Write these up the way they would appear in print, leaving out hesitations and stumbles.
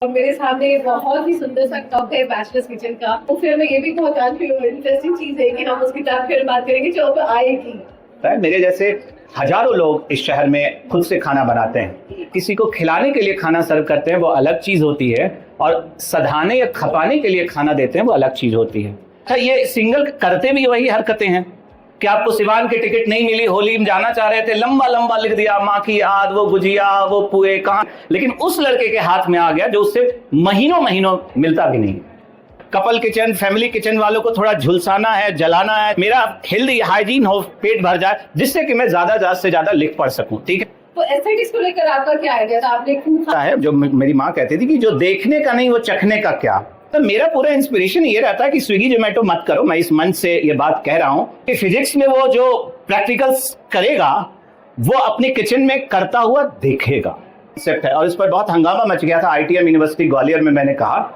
और मेरे सामने ये बहुत ही सुंदर सा कप है बैचलर्स किचन का। तो फिर मैं ये भी बहुत इंटरेस्टिंग चीज है कि हम उसकी तरफ फिर बात करेंगे जो अब आएगी। मेरे जैसे हजारों लोग इस शहर में खुद से खाना बनाते हैं। किसी को खिलाने के लिए खाना सर्व करते हैं वो अलग चीज होती है, और सधाने या खपाने के लिए खाना देते हैं वो अलग चीज होती है। अच्छा, ये सिंगल करते भी वही हरकतें हैं कि आपको सिवान की टिकट नहीं मिली, होली में जाना चाह रहे थे, लंबा लंबा लिख दिया माँ की याद, वो गुजिया, वो पुए कहाँ, लेकिन उस लड़के के हाथ में आ गया जो उससे महीनों महीनों मिलता भी नहीं। कपल किचन, फैमिली किचन वालों को थोड़ा झुलसाना है, जलाना है, मेरा हेल्दी हाइजीन हो, पेट भर जाए, जिससे कि मैं ज्यादा से ज्यादा लिख पढ़ सकूं। ठीक है, तो एस्थेटिक्स को लेकर आपका क्या आइडिया था? आपने क्यों है जो मेरी माँ कहती थी कि जो देखने का नहीं वो चखने का क्या। तो मेरा पूरा इंस्पिरेशन ये रहता है कि स्विगी जोमेटो मत करो। मैं इस मंच से ये बात कह रहा हूं कि फिजिक्स में वो जो प्रैक्टिकल्स करेगा वो अपने किचन में करता हुआ देखेगा। सेट है, और इस पर बहुत हंगामा मच गया था ITM यूनिवर्सिटी ग्वालियर में। मैंने कहा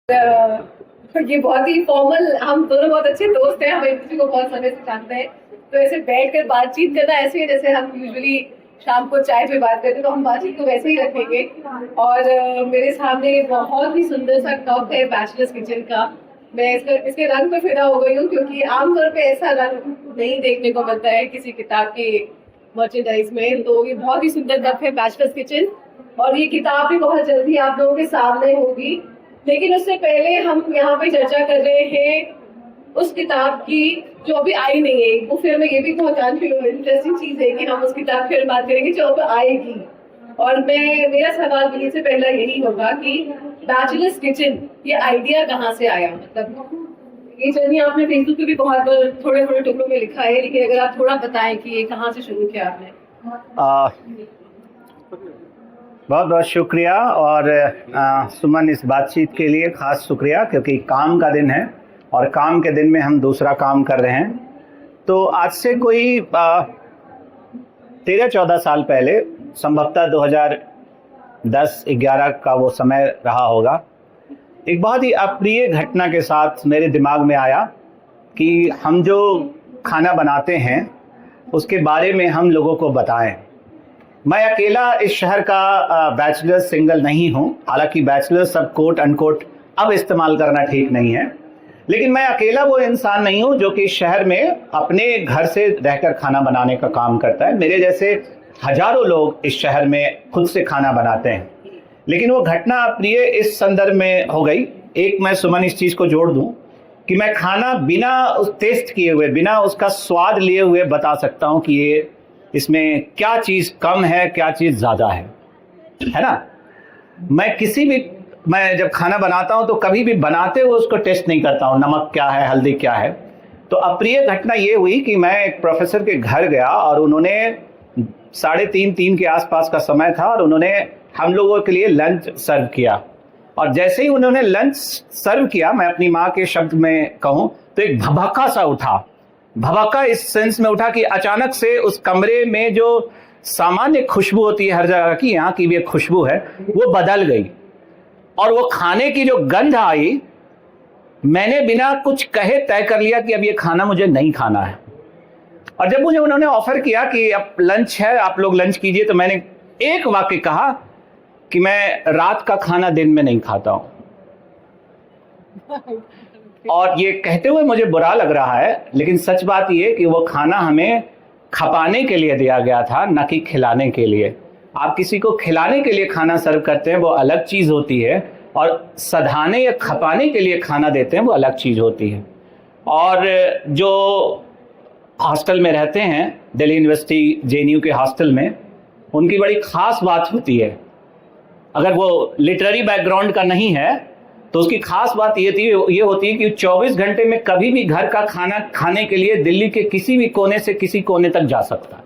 ये बहुत ही फॉर्मल, हम दोनों बहुत अच्छे दोस्त हैं, हम एक दूसरे को बहुत समय से जानते हैं, तो ऐसे बैठकर बातचीत करना ऐसे ही जैसे हम यूजुअली शाम को चाय पे बात करते, तो हम बातचीत को वैसे ही रखेंगे। और मेरे सामने ये बहुत ही सुंदर सा कप है बैचलर्स किचन का। मैं इसके रंग पे फिदा हो गई हूँ, क्योंकि आमतौर पे ऐसा रंग नहीं देखने को मिलता है किसी किताब के मर्चेंडाइज में। तो ये बहुत ही सुंदर कप है बैचलर्स किचन, और ये किताब भी बहुत जल्दी आप लोगों के सामने होगी। लेकिन उससे पहले हम यहाँ पे चर्चा कर रहे हैं उस किताब की जो अभी आई नहीं है। वो फिर मैं ये भी बहुत इंटरेस्टिंग चीज है कि हम उसकी तरफ फिर बात करेंगे जो अब आएगी। और मेरा सवाल भी से पहला यही होगा कि बैचलर्स किचन ये आइडिया कहाँ से आया? मतलब ये जर्नी आपने फेसबुक पे भी बहुत बार थोड़े थोड़े टुकड़ों में लिखा है, लेकिन अगर आप थोड़ा बताएं कि ये कहाँ से शुरू किया आपने। बहुत बहुत शुक्रिया। और सुमन, इस बातचीत के लिए खास शुक्रिया, क्योंकि काम का दिन है और काम के दिन में हम दूसरा काम कर रहे हैं। तो आज से कोई 13-14 साल पहले, संभवतः 2010-11 का वो समय रहा होगा, एक बहुत ही अप्रिय घटना के साथ मेरे दिमाग में आया कि हम जो खाना बनाते हैं उसके बारे में हम लोगों को बताएं। मैं अकेला इस शहर का बैचलर सिंगल नहीं हूं, हालांकि बैचलर सब कोट अनकोट अब इस्तेमाल करना ठीक नहीं है, लेकिन मैं अकेला वो इंसान नहीं हूं जो कि शहर में अपने घर से रहकर खाना बनाने का काम करता है। मेरे जैसे हजारों लोग इस शहर में खुद से खाना बनाते हैं। लेकिन वो घटना अप्रिय इस संदर्भ में हो गई। एक, मैं सुमन इस चीज को जोड़ दूं कि मैं खाना बिना उस टेस्ट किए हुए, बिना उसका स्वाद लिए हुए बता सकता हूं कि ये इसमें क्या चीज कम है, क्या चीज ज्यादा है ना। मैं जब खाना बनाता हूं तो कभी भी बनाते हुए उसको टेस्ट नहीं करता हूं, नमक क्या है, हल्दी क्या है। तो अप्रिय घटना ये हुई कि मैं एक प्रोफेसर के घर गया और उन्होंने 3:30 के आसपास का समय था, और उन्होंने हम लोगों के लिए लंच सर्व किया। और जैसे ही उन्होंने लंच सर्व किया, मैं अपनी माँ के शब्द में कहूँ तो एक भभका सा उठा। भभका इस सेंस में उठा कि अचानक से उस कमरे में जो सामान्य खुशबू होती है हर जगह की, यहाँ की भी एक खुशबू है, वो बदल गई। और वो खाने की जो गंध आई, मैंने बिना कुछ कहे तय कर लिया कि अब ये खाना मुझे नहीं खाना है। और जब मुझे उन्होंने ऑफर किया कि अब लंच है, आप लोग लंच कीजिए, तो मैंने एक वाक्य कहा कि मैं रात का खाना दिन में नहीं खाता हूं। और ये कहते हुए मुझे बुरा लग रहा है, लेकिन सच बात ये कि वो खाना हमें खपाने के लिए दिया गया था, न कि खिलाने के लिए। आप किसी को खिलाने के लिए खाना सर्व करते हैं वो अलग चीज होती है, और सधाने या खपाने के लिए खाना देते हैं वो अलग चीज होती है। और जो हॉस्टल में रहते हैं, दिल्ली यूनिवर्सिटी JNU के हॉस्टल में, उनकी बड़ी खास बात होती है। अगर वो लिटरेरी बैकग्राउंड का नहीं है तो उसकी खास बात ये होती है कि 24 घंटे में कभी भी घर का खाना खाने के लिए दिल्ली के किसी भी कोने से किसी कोने तक जा सकता है।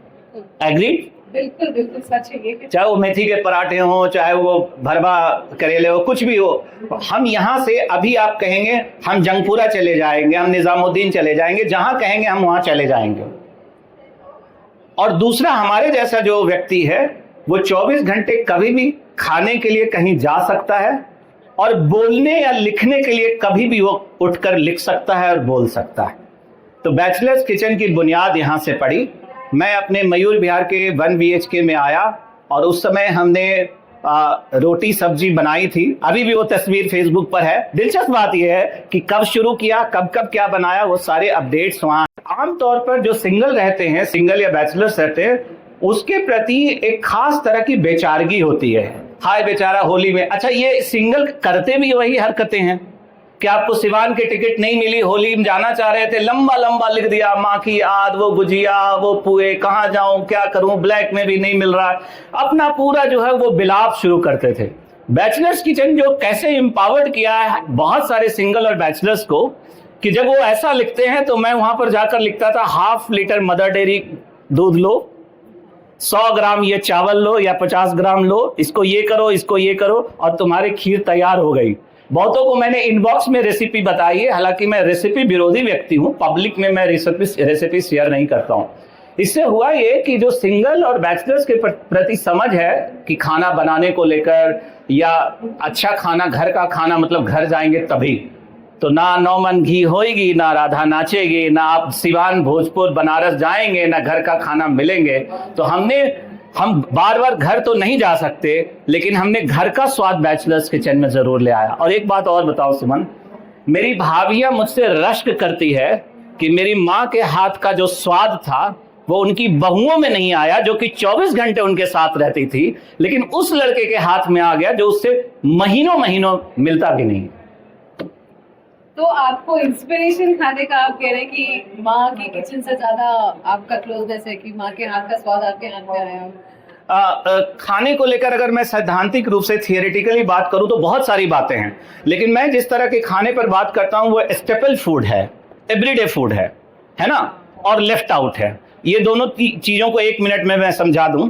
एग्रीड? बिल्कुल बिल्कुल सच है ये। चाहे वो मेथी के पराठे हो, चाहे वो भरवा करेले हो, कुछ भी हो। हम यहाँ से अभी आप कहेंगे हम जंगपुरा चले जाएंगे, हम निजामुद्दीन चले जाएंगे, जहां कहेंगे हम वहां चले जाएंगे। और दूसरा, हमारे जैसा जो व्यक्ति है वो 24 घंटे कभी भी खाने के लिए कहीं जा सकता है, और बोलने या लिखने के लिए कभी भी वो उठकर लिख सकता है और बोल सकता है। तो बैचलर्स किचन की बुनियाद यहाँ से पड़ी। मैं अपने मयूर विहार के 1 BHK में आया, और उस समय हमने रोटी सब्जी बनाई थी, अभी भी वो तस्वीर फेसबुक पर है। दिलचस्प बात यह है कि कब शुरू किया, कब कब क्या बनाया, वो सारे अपडेट्स वहां। आमतौर पर जो सिंगल रहते हैं, सिंगल या बैचलर्स रहते हैं, उसके प्रति एक खास तरह की बेचारगी होती है। हाय बेचारा होली में। अच्छा, ये सिंगल करते भी वही हरकतें हैं कि आपको सिवान की टिकट नहीं मिली, होली में जाना चाह रहे थे, लंबा लंबा लिख दिया, माँ की याद, वो गुजिया, वो पुए, कहाँ जाऊं, क्या करूं, ब्लैक में भी नहीं मिल रहा है, अपना पूरा जो है वो बिलाप शुरू करते थे। बैचलर्स किचन जो कैसे एम्पावर्ड किया है बहुत सारे सिंगल और बैचलर्स को, कि जब वो ऐसा लिखते हैं तो मैं वहां पर जाकर लिखता था, 1/2 लीटर मदर डेयरी दूध लो, 100 ग्राम ये चावल लो या 50 ग्राम लो, इसको ये करो, इसको ये करो, और तुम्हारी खीर तैयार हो गई। बहुतों को मैंने इनबॉक्स में रेसिपी बताई है, हालांकि मैं रेसिपी विरोधी व्यक्ति हूं, पब्लिक में मैं रेसिपी शेयर नहीं करता हूं। इससे हुआ ये कि जो सिंगल और बैचलर्स के प्रति समझ है कि खाना बनाने को लेकर, या अच्छा खाना, घर का खाना मतलब घर जाएंगे तभी, तो ना 9 मन घी होएगी, ना राधा नाचेगी, ना आप सिवान भोजपुर बनारस जाएंगे, ना घर का खाना मिलेंगे। तो हम बार बार घर तो नहीं जा सकते, लेकिन हमने घर का स्वाद बैचलर्स किचन में जरूर ले आया। और एक बात और बताओ सुमन, मेरी भाभियां मुझसे रश्क करती है कि मेरी माँ के हाथ का जो स्वाद था वो उनकी बहुओं में नहीं आया, जो कि 24 घंटे उनके साथ रहती थी, लेकिन उस लड़के के हाथ में आ गया जो उससे महीनों महीनों मिलता भी नहीं। तो आपको इंस्पिरेशन खाने का, आप कह रहे हैं कि माँ की किचन से ज्यादा आपका क्लोजनेस है, कि माँ के हाथ का स्वाद आपके हाथ में आया? खाने को लेकर अगर मैं सैद्धांतिक रूप से थियोरेटिकली बात करूं तो बहुत सारी बातें हैं, लेकिन मैं जिस तरह के खाने पर बात करता हूं वो स्टेपल फूड है, एवरीडे फूड है ना, और लेफ्ट आउट है। ये दोनों चीजों को 1 मिनट में मैं समझा दूं।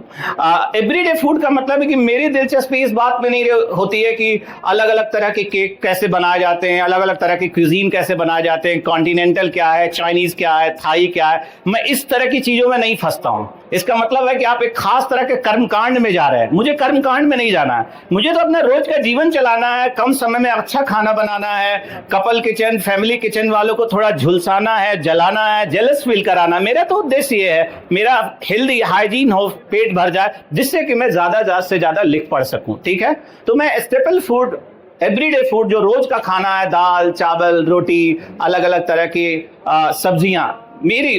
एवरीडे फूड का मतलब है कि मेरी दिलचस्पी इस बात में नहीं होती है कि अलग अलग तरह के केक कैसे बनाए जाते हैं, अलग अलग तरह की क्यूजीन कैसे बनाए जाते हैं, कॉन्टिनेंटल क्या है, चाइनीज क्या है, थाई क्या है, मैं इस तरह की चीजों में नहीं फंसता हूं। इसका मतलब है कि आप एक खास तरह के कर्मकांड में जा रहे हैं, मुझे कर्मकांड में नहीं जाना है। मुझे तो अपना रोज का जीवन चलाना है, कम समय में अच्छा खाना बनाना है, कपल किचन, फैमिली किचन वालों को थोड़ा झुलसाना है, जलाना है, जेलस फील कराना। मेरा तो उद्देश्य ये है, मेरा हेल्दी हाइजीन हो, पेट भर जाए, जिससे कि मैं ज्यादा से ज्यादा लिख पढ़ सकूं। ठीक है, तो मैं स्टेपल फूड, एवरीडे फूड, जो रोज का खाना है, दाल चावल रोटी, अलग अलग तरह की सब्जियां,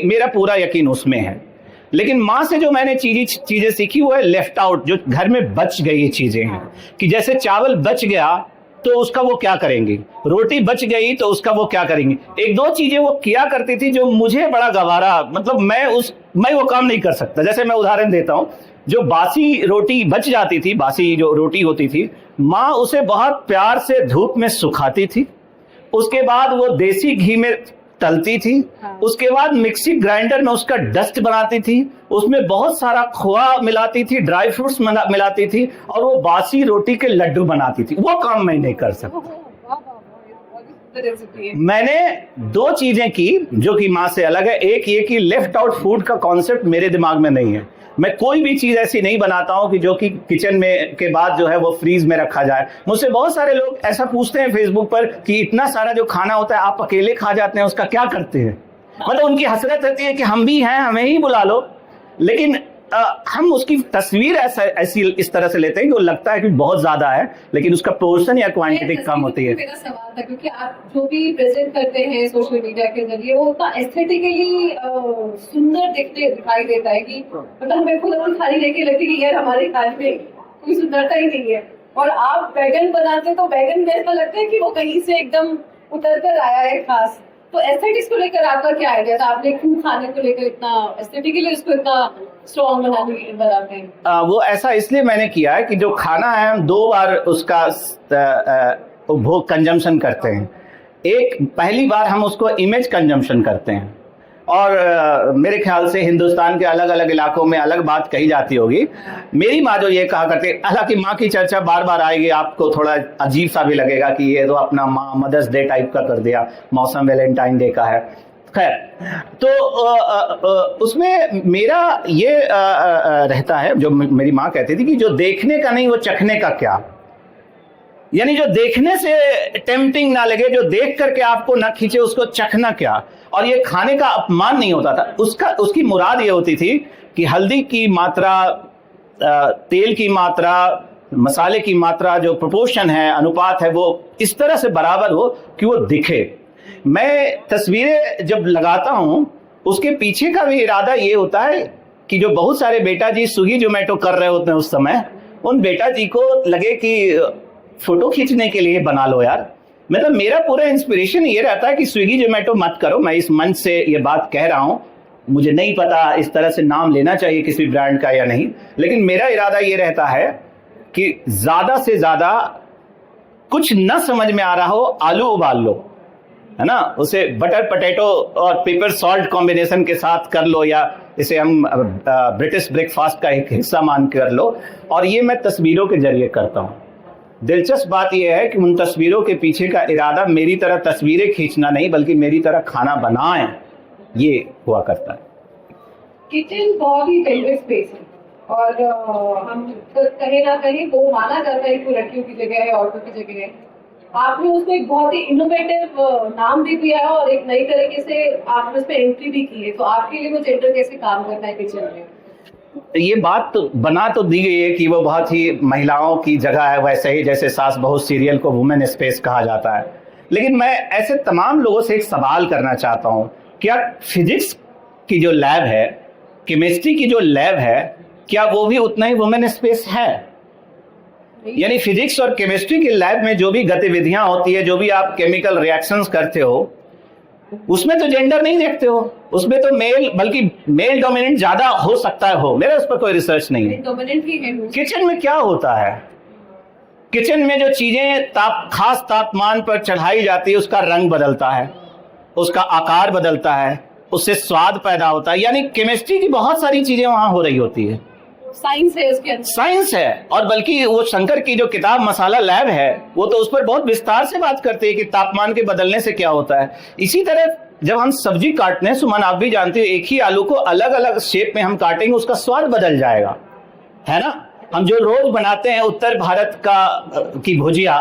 मेरा पूरा यकीन उसमें है। लेकिन माँ से जो मैंने चीजें सीखी वो है लेफ्ट आउट, जो घर में बच गई चीजें हैं, कि जैसे चावल बच गया तो उसका वो क्या करेंगे, रोटी बच गई तो उसका वो क्या करेंगे। 1-2 चीजें वो किया करती थी जो मुझे बड़ा गवारा, मतलब मैं वो काम नहीं कर सकता। जैसे मैं उदाहरण देता हूं, जो बासी रोटी बच जाती थी, बासी जो रोटी होती थी, माँ उसे बहुत प्यार से धूप में सुखाती थी, उसके बाद वो देसी घी में तलती थी, उसके बाद मिक्सी ग्राइंडर में उसका डस्ट बनाती थी, उसमें बहुत सारा खोआ मिलाती थी, ड्राई फ्रूट्स मिलाती थी, और वो बासी रोटी के लड्डू बनाती थी। वो काम मैं नहीं कर सकता। मैंने 2 चीजें की जो कि माँ से अलग है। एक ये कि लेफ्ट आउट फूड का कॉन्सेप्ट मेरे दिमाग में नहीं है। मैं कोई भी चीज ऐसी नहीं बनाता हूं कि जो कि किचन में के बाद जो है वो फ्रीज में रखा जाए। मुझसे बहुत सारे लोग ऐसा पूछते हैं फेसबुक पर कि इतना सारा जो खाना होता है आप अकेले खा जाते हैं, उसका क्या करते हैं। मतलब उनकी हसरत रहती है कि हम भी हैं, हमें ही बुला लो। लेकिन हम उसकी तस्वीर ऐसी इस तरह से लेते हैं कि वो लगता है कि बहुत ज्यादा है, लेकिन उसका पोर्शन या क्वांटिटी कम होती है। मेरा सवाल था, क्योंकि आप जो भी प्रेजेंट करते हैं सोशल मीडिया के जरिए, वो उतना एस्थेटिकली सुंदर दिखाई देता है कि मतलब हमें खुद अपनी थाली लेके लगती है कि यार हमारी थाली में कोई सुंदरता ही नहीं है। और आप बैगन बनाते तो बैगन में ऐसा लगता है कि वो कहीं से एकदम उतर कर आया है खास। तो एस्थेटिक्स को लेकर आपका क्या आइडिया था? आपने क्यों खाने को लेकर इतना एस्थेटिकली उसको इतना स्ट्रॉन्ग बनाते हैं? वो ऐसा इसलिए मैंने किया है कि जो खाना है हम 2 बार उसका उपभोग कंजम्पशन करते हैं। एक, पहली बार हम उसको इमेज कंजम्पशन करते हैं, और मेरे ख्याल से हिंदुस्तान के अलग अलग इलाकों में अलग बात कही जाती होगी। मेरी माँ जो ये कहा करती, हालांकि माँ की चर्चा बार बार आएगी, आपको थोड़ा अजीब सा भी लगेगा कि ये तो अपना माँ मदर्स डे टाइप का कर दिया, मौसम वैलेंटाइन डे का है। खैर, तो उसमें मेरा ये रहता है, जो मेरी माँ कहती थी कि जो देखने का नहीं वो चखने का क्या, यानी जो देखने से टेम्पटिंग ना लगे, जो देख करके आपको ना खींचे, उसको चखना क्या। और ये खाने का अपमान नहीं होता था, उसकी मुराद ये होती थी कि हल्दी की मात्रा, तेल की मात्रा, मसाले की मात्रा, जो प्रोपोर्शन है, अनुपात है, वो इस तरह से बराबर हो कि वो दिखे। मैं तस्वीरें जब लगाता हूं उसके पीछे का भी इरादा ये होता है कि जो बहुत सारे बेटा जी स्विगी जोमेटो कर रहे होते हैं उस समय, उन बेटा जी को लगे कि फोटो खींचने के लिए बना लो यार। मतलब मेरा पूरा इंस्पिरेशन ये रहता है कि स्विगी जोमेटो मत करो। मैं इस मंच से ये बात कह रहा हूं, मुझे नहीं पता इस तरह से नाम लेना चाहिए किसी ब्रांड का या नहीं, लेकिन मेरा इरादा ये रहता है कि ज्यादा से ज्यादा कुछ न समझ में आ रहा हो, आलू उबाल लो, है ना, उसे बटर पटेटो और पेपर सॉल्ट कॉम्बिनेशन के साथ कर लो, या इसे हम ब्रिटिश ब्रेकफास्ट का एक हिस्सा मान कर लो। और ये मैं तस्वीरों के जरिए करता हूँ। दिलचस्प बात यह है कि उन तस्वीरों के पीछे का इरादा मेरी तरह तस्वीरें खींचना नहीं, बल्कि मेरी तरह खाना बनाएं, ये हुआ करता है। किचन बहुत ही फेवरेट स्पेस है और हम कहीं ना कहीं वो माना जाता है कि लड़कियों की जगह है, औरतों की जगह है। आपने उसको एक बहुत ही इनोवेटिव नाम भी दिया है और एक नई तरीके से आपने उसमें एंट्री भी की है। तो आपके लिए वो जेंडर कैसे काम करता है किचन में? ये बात तो बना तो दी गई है कि वो बहुत ही महिलाओं की जगह है, वैसे ही जैसे सास बहू सीरियल को वुमेन स्पेस कहा जाता है। लेकिन मैं ऐसे तमाम लोगों से एक सवाल करना चाहता हूँ, क्या फिजिक्स की जो लैब है, केमिस्ट्री की जो लैब है, क्या वो भी उतना ही वुमेन स्पेस है? यानी फिजिक्स और केमिस्ट्री की लैब में जो भी गतिविधियां होती है, जो भी आप केमिकल रिएक्शंस करते हो, उसमें तो जेंडर नहीं देखते हो, उसमें तो मेल, बल्कि मेल डोमिनेंट ज्यादा हो सकता है हो। मेरा उस पर कोई रिसर्च नहीं है। डोमिनेंट ही है। किचन में क्या होता है? किचन में जो चीजें खास तापमान पर चढ़ाई जाती है, उसका रंग बदलता है, उसका आकार बदलता है, उससे स्वाद पैदा होता है। यानी केमिस्ट्री की बहुत सारी चीजें वहां हो रही होती है। साइंस है उसके अंदर, साइंस है। और बल्कि वो शंकर की जो किताब मसाला लैब है, वो तो उस पर बहुत विस्तार से बात करते हैं कि तापमान के बदलने से क्या होता है। इसी तरह जब हम सब्जी काटते हैं, सुमन आप भी जानते हो, एक ही आलू को अलग अलग शेप में हम काटेंगे, उसका स्वाद बदल जाएगा, है ना। हम जो रोज बनाते हैं उत्तर भारत की भुजिया,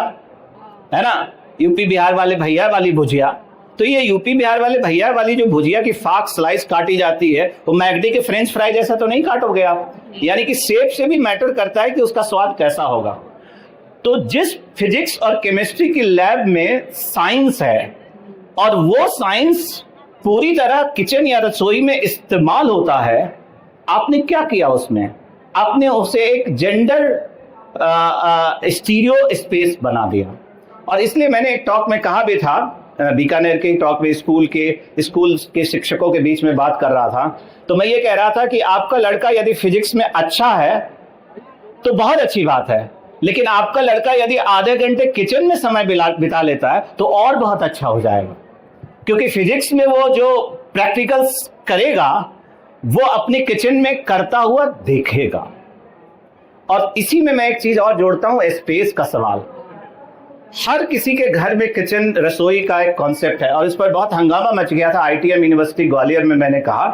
है ना, यूपी बिहार वाले भैया वाली भुजिया, तो ये यूपी बिहार वाले भैया वाली जो भुजिया की फाक स्लाइस काटी जाती है, वो मैगडी के फ्रेंच फ्राई जैसा तो नहीं काटोगे आप। यानी कि शेप से भी मैटर करता है कि उसका स्वाद कैसा होगा। तो जिस फिजिक्स और केमिस्ट्री की लैब में साइंस है, और वो साइंस पूरी तरह किचन या रसोई में इस्तेमाल होता है, आपने क्या किया उसमें? आपने उसे एक जेंडर स्टीरियो स्पेस बना दिया। और इसलिए मैंने एक टॉक में कहा भी था, बीकानेर के टॉक में स्कूल के शिक्षकों के बीच में बात कर रहा था, तो मैं ये कह रहा था कि आपका लड़का यदि फिजिक्स में अच्छा है तो बहुत अच्छी बात है, लेकिन आपका लड़का यदि आधे घंटे किचन में समय बिता लेता है तो और बहुत अच्छा हो जाएगा। क्योंकि फिजिक्स में वो जो प्रैक्टिकल्स करेगा, वो अपने किचन में करता हुआ देखेगा। और इसी में मैं एक चीज और जोड़ता हूं, स्पेस का सवाल। हर किसी के घर में किचन, रसोई का एक कॉन्सेप्ट है, और इस पर बहुत हंगामा मच गया था ITM यूनिवर्सिटी ग्वालियर में। मैंने कहा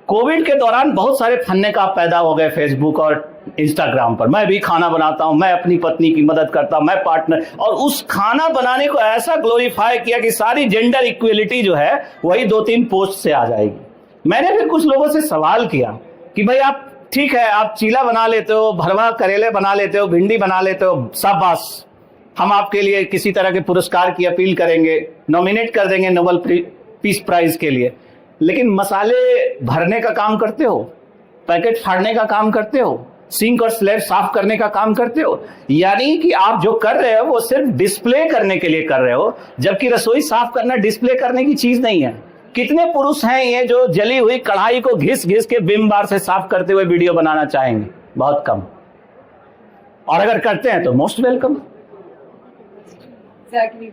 कोविड के दौरान बहुत सारे फन्ने का पैदा हो गए फेसबुक और इंस्टाग्राम पर। मैं भी खाना बनाता हूं, मैं अपनी पत्नी की मदद करता हूं, मैं पार्टनर, और उस खाना बनाने को ऐसा ग्लोरीफाई किया कि सारी जेंडर इक्वलिटी जो है वही 2-3 पोस्ट से आ जाएगी। मैंने फिर कुछ लोगों से सवाल किया कि भाई आप ठीक है, आप चीला बना लेते हो, भरवा करेले बना लेते हो, भिंडी बना लेते हो, शाबाश, हम आपके लिए किसी तरह के पुरस्कार की अपील करेंगे, नॉमिनेट कर देंगे नोबेल पीस प्राइज के लिए। लेकिन मसाले भरने का काम करते हो, पैकेट फाड़ने का काम करते हो, सिंक और स्लैब साफ करने का काम करते हो। यानी कि आप जो कर रहे हो वो सिर्फ डिस्प्ले करने के लिए कर रहे हो, जबकि रसोई साफ करना डिस्प्ले करने की चीज नहीं है। कितने पुरुष हैं ये जो जली हुई कढ़ाई को घिस घिस के विम बार से साफ करते हुए वीडियो बनाना चाहेंगे? बहुत कम। और अगर करते हैं तो मोस्ट वेलकम। Exactly.